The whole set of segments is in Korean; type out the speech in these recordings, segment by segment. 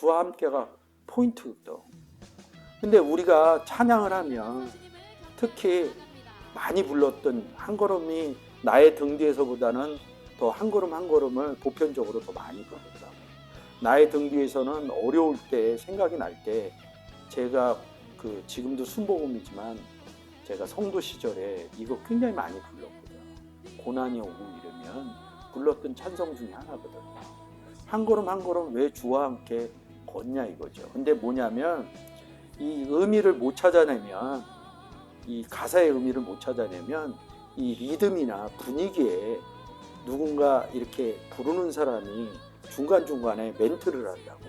주와 함께가 포인트거든. 근데 우리가 찬양을 하면 특히 많이 불렀던 한 걸음이 나의 등 뒤에서보다는 더 한 걸음 한 걸음을 보편적으로 더 많이 부른다. 나의 등 뒤에서는 어려울 때 생각이 날 때 제가 지금도 순복음이지만 제가 성도 시절에 이거 굉장히 많이 불렀거든요. 고난이 오고 이러면 불렀던 찬송 중에 하나거든요. 한 걸음 한 걸음 왜 주와 함께 걷냐 이거죠. 근데 뭐냐면 이 의미를 못 찾아내면, 이 가사의 의미를 못 찾아내면 이 리듬이나 분위기에 누군가 이렇게 부르는 사람이 중간중간에 멘트를 한다고.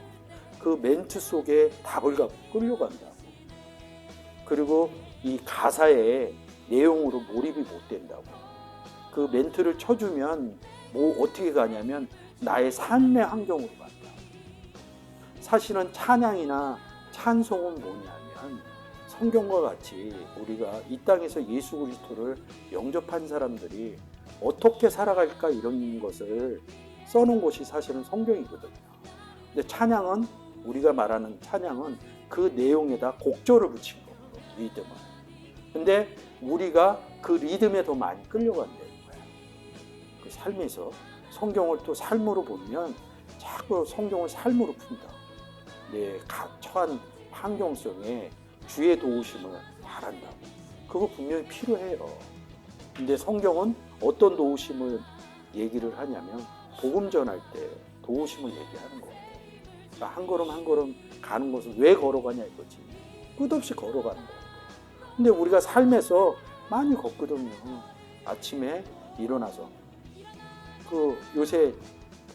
그 멘트 속에 답을 갖고 끌려간다고. 그리고 이 가사의 내용으로 몰입이 못 된다고. 그 멘트를 쳐주면 뭐 어떻게 가냐면 나의 삶의 환경으로 간다. 사실은 찬양이나 찬송은 뭐냐면 성경과 같이 우리가 이 땅에서 예수 그리스도를 영접한 사람들이 어떻게 살아갈까 이런 것을 써놓은 것이 사실은 성경이거든요. 근데 찬양은, 우리가 말하는 찬양은 그 내용에다 곡조를 붙인 거거든요. 리듬을. 근데 우리가 그 리듬에 더 많이 끌려간다는 거예요. 그 삶에서 성경을 또 삶으로 보면 자꾸 성경을 삶으로 푼다. 내 처한 환경 속에 주의 도우심을 바란다고. 그거 분명히 필요해요. 근데 성경은 어떤 도우심을 얘기를 하냐면 복음 전할 때 도우심을 얘기하는 거예요. 그러니까 한 걸음 한 걸음 가는 것을 왜 걸어가냐 이거지. 끝없이 걸어가는 거예요. 근데 우리가 삶에서 많이 걷거든요. 아침에 일어나서 요새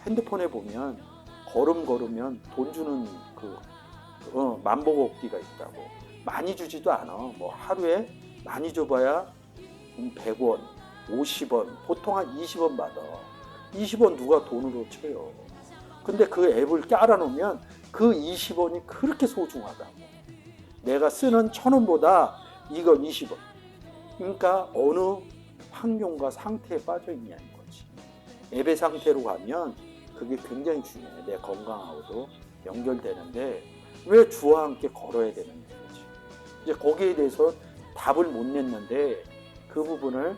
핸드폰에 보면 걸음 걸으면 돈 주는 만보 걷기가 있다고. 많이 주지도 않아. 뭐 하루에 많이 줘봐야 100원, 50원, 보통 한 20원 받아. 20원 누가 돈으로 쳐요. 근데 그 앱을 깔아놓으면 그 20원이 그렇게 소중하다고. 내가 쓰는 1,000원보다 이건 20원. 그러니까 어느 환경과 상태에 빠져 있냐는 거지. 앱의 상태로 가면 그게 굉장히 중요해. 내 건강하고도 연결되는데 왜 주와 함께 걸어야 되는지. 이제 거기에 대해서 답을 못 냈는데 그 부분을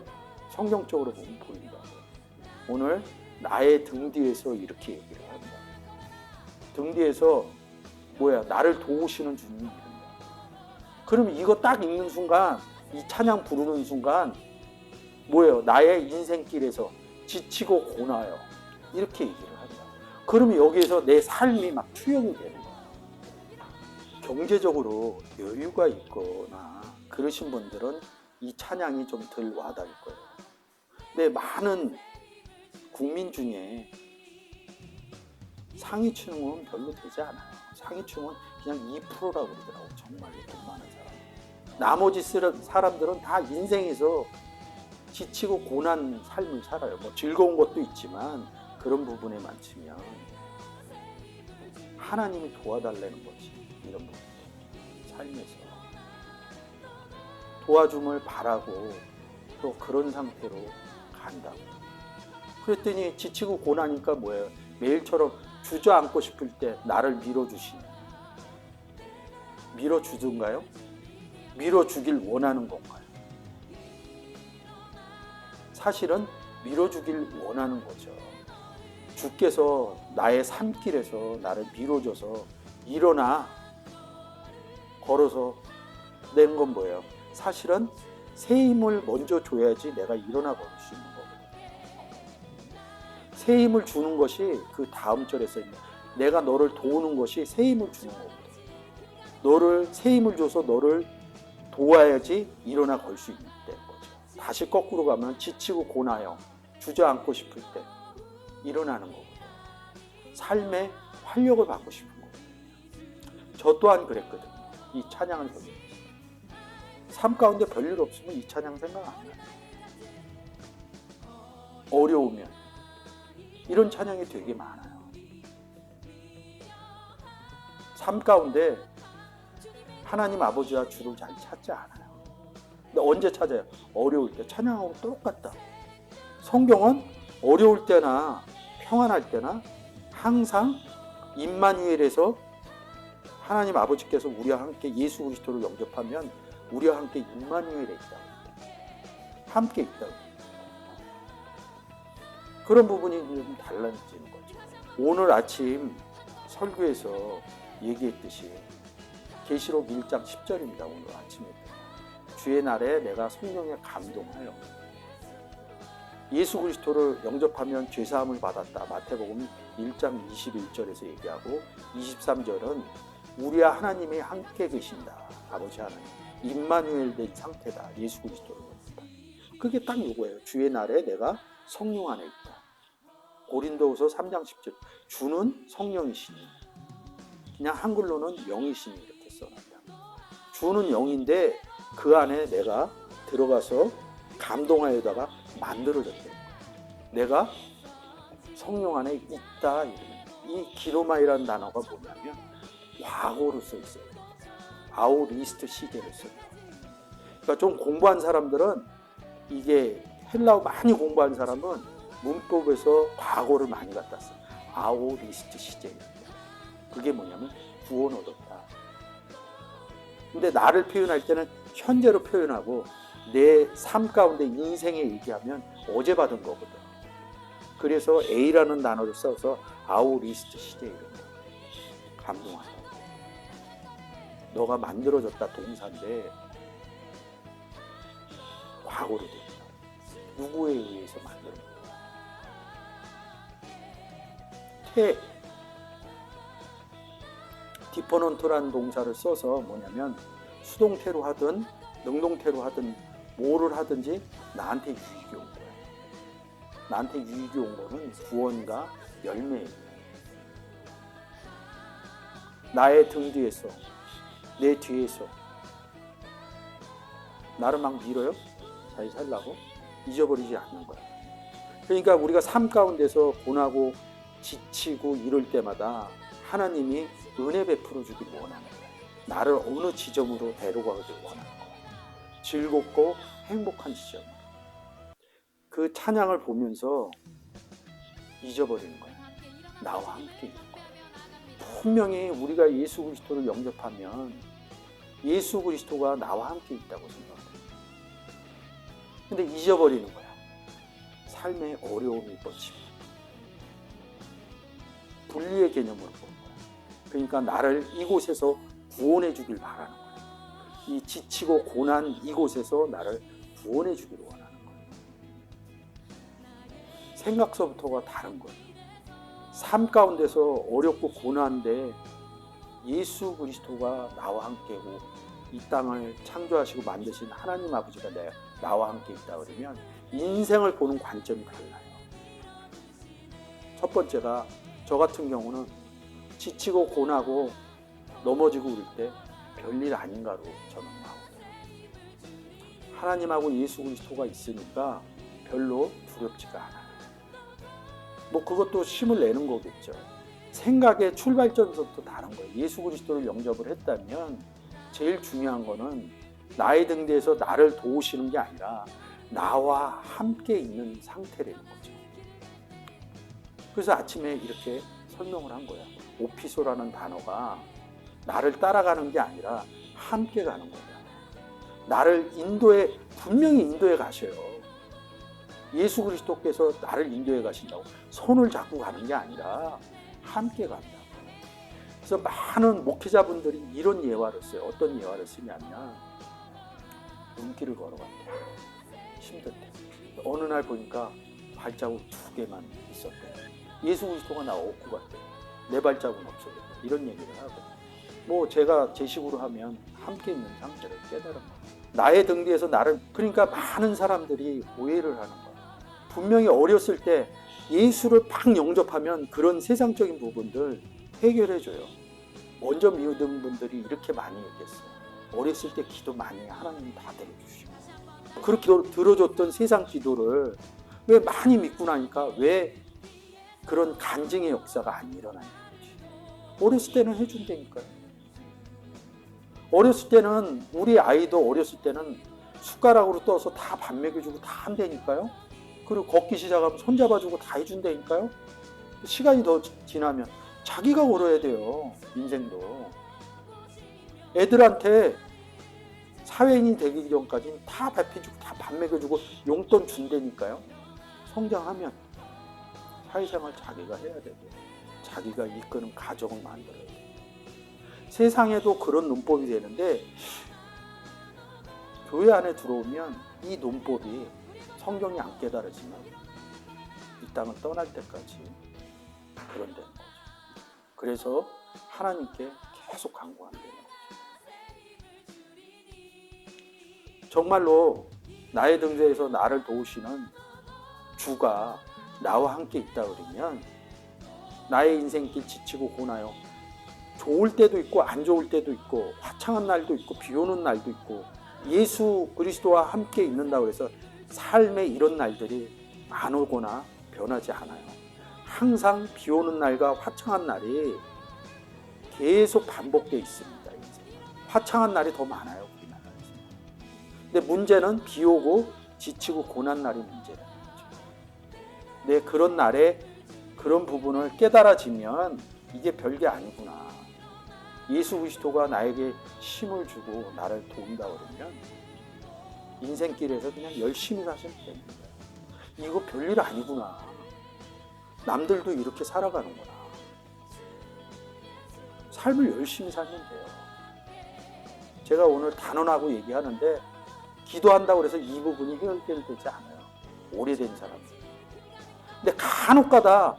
성경적으로 보면 보인다고. 오늘 나의 등 뒤에서 이렇게 얘기를 한다. 등 뒤에서 나를 도우시는 주님이 이른다. 그러면 이거 딱 읽는 순간, 이 찬양 부르는 순간 나의 인생길에서 지치고 고나요. 이렇게 얘기를 한다. 그러면 여기에서 내 삶이 막 투영이 되는 거야. 경제적으로 여유가 있거나 그러신 분들은 이 찬양이 좀 덜 와닿을 거예요. 근데 많은 국민 중에 상위층은 별로 되지 않아요. 상위층은 그냥 2%라고 그러더라고요. 정말 돈 많은 사람. 나머지 사람들은 다 인생에서 지치고 고난 삶을 살아요. 뭐 즐거운 것도 있지만 그런 부분에만 치면 하나님이 도와달라는 거지. 이런 부분. 삶에서 도와줌을 바라고 또 그런 상태로 간다고. 그랬더니 지치고 고나니까 매일처럼 주저앉고 싶을 때 나를 밀어주시니. 밀어주든가요? 밀어주길 원하는 건가요? 사실은 밀어주길 원하는 거죠. 주께서 나의 삶길에서 나를 밀어줘서 일어나 걸어서 낸 건 뭐예요? 사실은 새 힘을 먼저 줘야지 내가 일어나 걸을 수 있는 거거든요. 새 힘을 주는 것이 그 다음 절에 써 있는, 내가 너를 도우는 것이 새 힘을 주는 거거든요. 새 힘을 줘서 너를 도와야지 일어나 걸 수 있는 거죠. 다시 거꾸로 가면 지치고 고나요. 주저앉고 싶을 때 일어나는 거거든요. 삶에 활력을 받고 싶은 거거든요. 저 또한 그랬거든요. 이 찬양을 보면서 삶 가운데 별일 없으면 이 찬양 생각 안 나요. 어려우면 이런 찬양이 되게 많아요. 삶 가운데 하나님 아버지와 주를 잘 찾지 않아요. 근데 언제 찾아요? 어려울 때. 찬양하고 똑같다. 성경은 어려울 때나 평안할 때나 항상 임마누엘에서 하나님 아버지께서 우리와 함께 예수 그리스도를 영접하면 우리와 함께 임마누엘에 있다. 함께 있다. 그런 부분이 좀 달라지는 거죠. 오늘 아침 설교에서 얘기했듯이 계시록 1장 10절입니다. 오늘 아침에. 주의 날에 내가 성령에 감동하여 예수 그리스도를 영접하면 죄사함을 받았다. 마태복음 1장 21절에서 얘기하고 23절은 우리와 하나님이 함께 계신다. 아버지 하나님. 임마누엘 된 상태다. 예수 그리스도를 영접한다. 그게 딱 이거예요. 주의 날에 내가 성령 안에 있다. 고린도후서 3장 10절. 주는 성령이시니. 그냥 한글로는 영이시니 이렇게 써놨다. 주는 영인데 그 안에 내가 들어가서 감동하여다가 만들어졌대요. 내가 성령 안에 있다. 이 기노마이라는 단어가 뭐냐면 과거로 써 있어요. 아우리스트 시제를 써요. 그러니까 좀 공부한 사람들은 이게 헬라어 많이 공부한 사람은 문법에서 과거를 많이 갖다 써. 아우리스트 시제. 그게 뭐냐면 구원 얻었다. 근데 나를 표현할 때는 현재로 표현하고 내 삶 가운데 인생에 얘기하면 어제 받은 거거든. 그래서 A라는 단어를 써서 아우리스트 시제 이런 거. 감동하다. 너가 만들어졌다 동사인데 과거로 됐다. 누구에 의해서 만들어졌다. 디퍼넌트라는 동사를 써서 뭐냐면 수동태로 하든 능동태로 하든 뭐를 하든지 나한테 유익이 온 거야. 나한테 유익이 온 거는 구원과 열매예요. 나의 등 뒤에서 내 뒤에서 나를 막 밀어요. 잘 살라고 잊어버리지 않는 거야. 그러니까 우리가 삶 가운데서 고나고 지치고 이럴 때마다 하나님이 은혜 베풀어 주길 원하는 거야. 나를 어느 지점으로 데려가길 원하는 거야. 즐겁고 행복한 지점. 그 찬양을 보면서 잊어버리는 거야. 나와 함께 있는 거야. 분명히 우리가 예수 그리스도를 영접하면 예수 그리스도가 나와 함께 있다고 생각해. 근데 잊어버리는 거야. 삶의 어려움이 뻗치고 분리의 개념으로 보는 거야. 그러니까 나를 이곳에서 구원해 주길 바라는 거야. 이 지치고 고난 이곳에서 나를 구원해 주기를 원하는 거야. 생각서부터가 다른 거야. 삶 가운데서 어렵고 고난한데 예수 그리스도가 나와 함께고 이 땅을 창조하시고 만드신 하나님 아버지가 나와 함께 있다 그러면 인생을 보는 관점이 달라요. 첫 번째가 저 같은 경우는 지치고 고나고 넘어지고 그럴 때 별일 아닌가로 저는 나오더라고요. 하나님하고 예수 그리스도가 있으니까 별로 두렵지가 않아요. 뭐 그것도 힘을 내는 거겠죠. 생각의 출발점부터 다른 거예요. 예수 그리스도를 영접을 했다면 제일 중요한 거는 나의 등 뒤에서 나를 도우시는 게 아니라 나와 함께 있는 상태라는 거죠. 그래서 아침에 이렇게 설명을 한 거야. 오피소라는 단어가 나를 따라가는 게 아니라 함께 가는 거야. 나를 분명히 인도해 가셔요. 예수 그리스도께서 나를 인도해 가신다고 손을 잡고 가는 게 아니라 함께 간다. 그래서 많은 목회자분들이 이런 예화를 써요. 어떤 예화를 쓰냐면 눈길을 걸어간다. 힘들대. 어느 날 보니까 발자국 2개만 있었대. 예수 그리스도가 나 업고 갔대. 내 발자국은 없어졌대. 이런 얘기를 하고. 뭐 제가 제 식으로 하면 함께 있는 상태를 깨달은 거예요. 나의 등 뒤에서 나를, 그러니까 많은 사람들이 오해를 하는 거예요. 분명히 어렸을 때 예수를 팍 영접하면 그런 세상적인 부분들 해결해줘요. 먼저 믿은 분들이 이렇게 많이 얘기했어요. 어렸을 때 기도 많이 하나님이 다 들어주시고. 그렇게 들어줬던 세상 기도를 왜 많이 믿고 나니까 왜 그런 간증의 역사가 안 일어나는 거지. 어렸을 때는 해준다니까요. 어렸을 때는 우리 아이도 어렸을 때는 숟가락으로 떠서 다 밥 먹여주고 다 한다니까요. 그리고 걷기 시작하면 손잡아주고 다 해준다니까요. 시간이 더 지나면 자기가 걸어야 돼요. 인생도. 애들한테 사회인이 되기 전까지는 다 밥 해주고 다 밥 먹여주고 용돈 준다니까요. 성장하면 사회생활 자기가 해야 되고 자기가 이끄는 가정을 만들어야 돼요. 세상에도 그런 논법이 되는데 교회 안에 들어오면 이 논법이 성경이 안 깨달아지면 이 땅을 떠날 때까지 그런 데는 거죠. 그래서 하나님께 계속 간구하는 거예요. 정말로 나의 등대에서 나를 도우시는 주가 나와 함께 있다 그러면 나의 인생길 지치고 고나요. 좋을 때도 있고 안 좋을 때도 있고 화창한 날도 있고 비 오는 날도 있고 예수 그리스도와 함께 있는다고 해서 삶에 이런 날들이 안 오거나 변하지 않아요. 항상 비 오는 날과 화창한 날이 계속 반복되어 있습니다. 인생. 화창한 날이 더 많아요. 우리나라에서. 근데 문제는 비 오고 지치고 고난 날이 문제라는 거죠. 근데 그런 날에 그런 부분을 깨달아지면 이게 별게 아니구나. 예수 그리스도가 나에게 힘을 주고 나를 도운다 그러면 인생길에서 그냥 열심히 가시면 됩니다. 이거 별일 아니구나. 남들도 이렇게 살아가는구나. 삶을 열심히 살면 돼요. 제가 오늘 단언하고 얘기하는데 기도한다고 해서 이 부분이 해결되지 않아요. 오래된 사람. 근데 간혹가다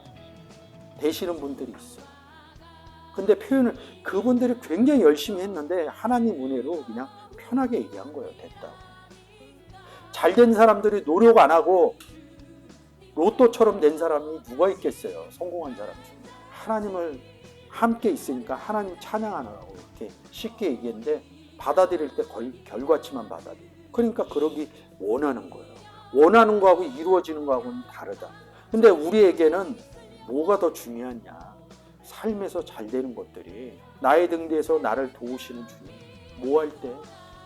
되시는 분들이 있어요. 근데 표현을 그분들이 굉장히 열심히 했는데 하나님 은혜로 그냥 편하게 얘기한 거예요. 됐다고. 잘된 사람들이 노력 안 하고 로또처럼 된 사람이 누가 있겠어요. 성공한 사람 중에. 하나님을 함께 있으니까 하나님 찬양하느라고 이렇게 쉽게 얘기했는데 받아들일 때 거의 결과치만 받아들여요. 그러니까 그러기 원하는 거예요. 원하는 거하고 이루어지는 거하고는 다르다. 근데 우리에게는 뭐가 더 중요하냐. 삶에서 잘 되는 것들이 나의 등 뒤에서 나를 도우시는 주님. 뭐 할 때?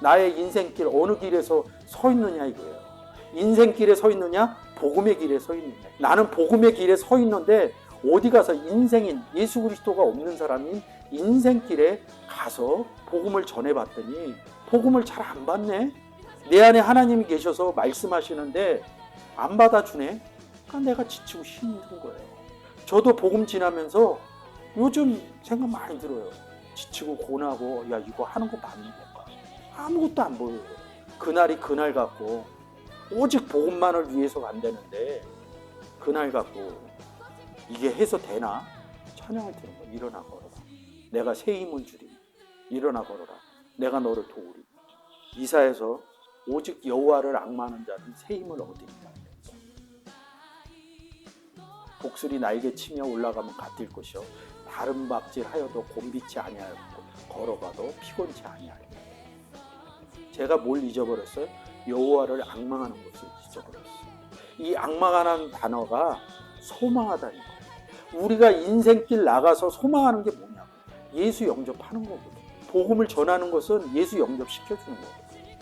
나의 인생길 어느 길에서 서 있느냐 이거예요. 인생길에 서 있느냐? 복음의 길에 서 있느냐. 나는 복음의 길에 서 있는데 어디 가서 인생인 예수 그리스도가 없는 사람인 인생길에 가서 복음을 전해봤더니 복음을 잘 안 받네. 내 안에 하나님이 계셔서 말씀하시는데 안 받아주네. 그러니까 내가 지치고 힘든 거예요. 저도 복음 지나면서 요즘 생각 많이 들어요. 지치고 고나고 야 이거 하는 거 맞는 건가? 아무것도 안 보여요. 그날이 그날 같고 오직 복음만을 위해서 간다는데 그날 같고 이게 해서 되나? 찬양을 드는 거야. 일어나 걸어라. 내가 새 힘을 주리니 일어나 걸어라. 내가 너를 도우리. 이사에서 오직 여호와를 앙망하는 자는 새 힘을 얻으리라. 복술이 날개 치며 올라가면 같을 것이요 다른 박질하여도 곤비치 아니하였고 걸어가도 피곤치 아니하리라. 제가 뭘 잊어버렸어요? 여호와를 앙망하는 것을 잊어버렸어요. 이 앙망하는 단어가 소망하다는 거예요. 우리가 인생길 나가서 소망하는 게 뭐냐고. 예수 영접하는 거거든요. 복음을 전하는 것은 예수 영접시켜주는 거거든요.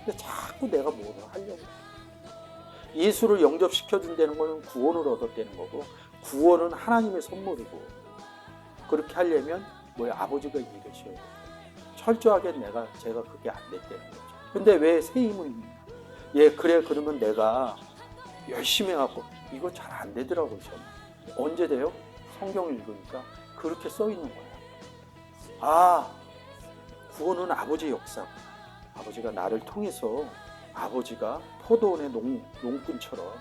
근데 자꾸 내가 뭐를 하려고 해요. 예수를 영접시켜준다는 것은 구원을 얻었다는 거고 구원은 하나님의 선물이고 그렇게 하려면 뭐야 아버지가 이르셔야 돼요. 철저하게 제가 그게 안 됐다는 거죠. 근데 왜 새 힘을 입냐? 예, 그래 그러면 내가 열심히 해갖고 이거 잘 안 되더라고요. 저는. 언제 돼요? 성경을 읽으니까 그렇게 써 있는 거예요. 아, 구원은 아버지의 역사구나. 아버지가 나를 통해서 아버지가 포도원의 농꾼처럼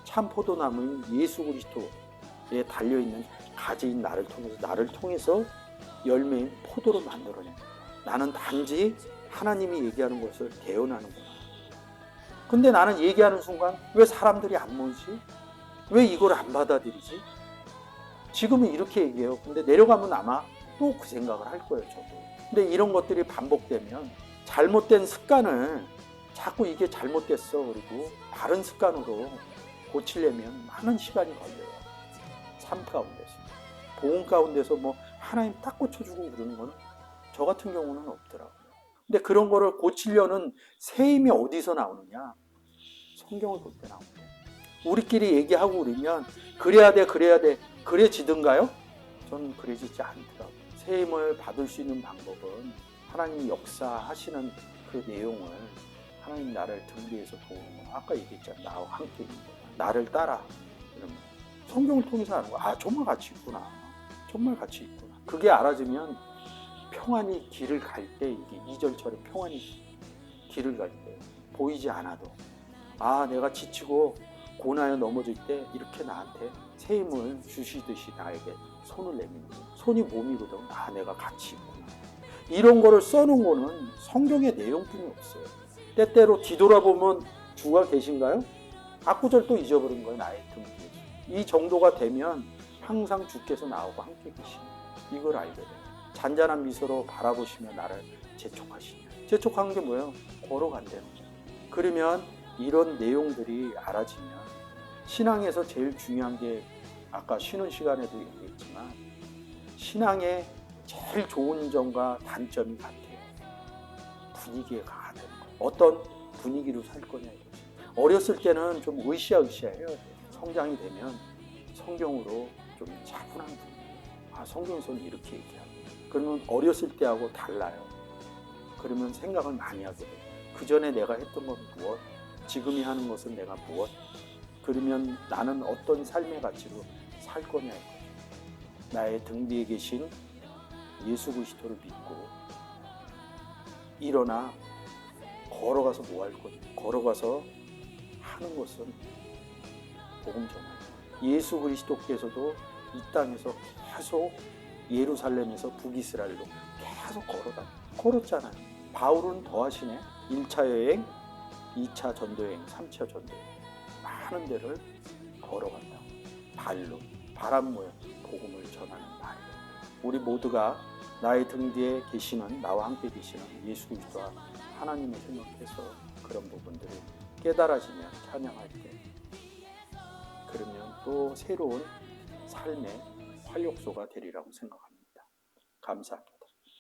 참 포도나무인 예수 그리스도에 달려있는 가지인 나를 통해서 열매인 포도로 만들어낸 거야. 나는 단지 하나님이 얘기하는 것을 대언하는구나. 근데 나는 얘기하는 순간 왜 사람들이 안 모이지? 왜 이걸 안 받아들이지? 지금은 이렇게 얘기해요. 근데 내려가면 아마 또 그 생각을 할 거예요. 저도. 근데 이런 것들이 반복되면 잘못된 습관을 자꾸 이게 잘못됐어 그리고 다른 습관으로 고치려면 많은 시간이 걸려요. 삶 가운데서. 복음 가운데서 뭐 하나님 딱 고쳐주고 그러는 거는 저 같은 경우는 없더라고요. 근데 그런 거를 고치려는 새 힘이 어디서 나오느냐? 성경을 볼 때 나옵니다. 우리끼리 얘기하고 그러면 그래야 돼 그래지든가요? 저는 그래지지 않더라고요. 새 힘을 받을 수 있는 방법은 하나님이 역사하시는 그 내용을 하나님 나를 등 뒤에서 도우는 거. 아까 얘기했잖아. 나와 함께 있는 거. 나를 따라. 이러면 성경을 통해서 아는 거야. 아, 정말 같이 있구나. 정말 같이 있구나. 그게 알아지면 평안히 길을 갈 때, 이게 2절처럼 평안히 길을 갈 때 보이지 않아도, 아, 내가 지치고 고나에 넘어질 때 이렇게 나한테 새 힘을 주시듯이 나에게 손을 내미는 거예요. 손이 몸이거든. 아, 내가 같이 있구나. 이런 거를 써놓은 거는 성경의 내용뿐이 없어요. 때때로 뒤돌아보면 주가 계신가요? 앞구절 또 잊어버린 거예요. 나의 등 뒤에. 이 정도가 되면 항상 주께서 나하고 함께 계시는 거예요. 이걸 알게 돼요. 잔잔한 미소로 바라보시며 나를 재촉하시냐. 재촉하는 게 뭐예요? 걸어간다는 거예요. 그러면 이런 내용들이 알아지면 신앙에서 제일 중요한 게 아까 쉬는 시간에도 얘기했지만 신앙의 제일 좋은 점과 단점이 같아요. 분위기에 강하다는 거예요. 어떤 분위기로 살 거냐 이거지. 어렸을 때는 좀 으쌰으쌰 해야 돼요. 성장이 되면 성경으로 좀 차분한 분위기. 아, 성경에서는 이렇게 얘기하고. 그러면 어렸을 때하고 달라요. 그러면 생각을 많이 하게 돼요. 그 전에 내가 했던 건 무엇? 지금이 하는 것은 내가 무엇? 그러면 나는 어떤 삶의 가치로 살 거냐 이거죠. 나의 등 뒤에 계신 예수 그리스도를 믿고 일어나 걸어가서 뭐 할 거냐? 걸어가서 하는 것은 복음 전하는 거예요. 예수 그리스도께서도 이 땅에서 계속 예루살렘에서 북이스라엘로 계속 걸었잖아요. 바울은 더 하시네. 1차 여행, 2차 전도여행, 3차 전도여행. 많은 데를 걸어간다고. 발로, 바람 모양 복음을 전하는 발. 우리 모두가 나의 등 뒤에 계시는, 나와 함께 계시는 예수 그리스도와 하나님을 생각해서 그런 부분들을 깨달아지면 찬양할 때, 그러면 또 새로운 삶의 활력소가 되리라고 생각합니다. 감사합니다.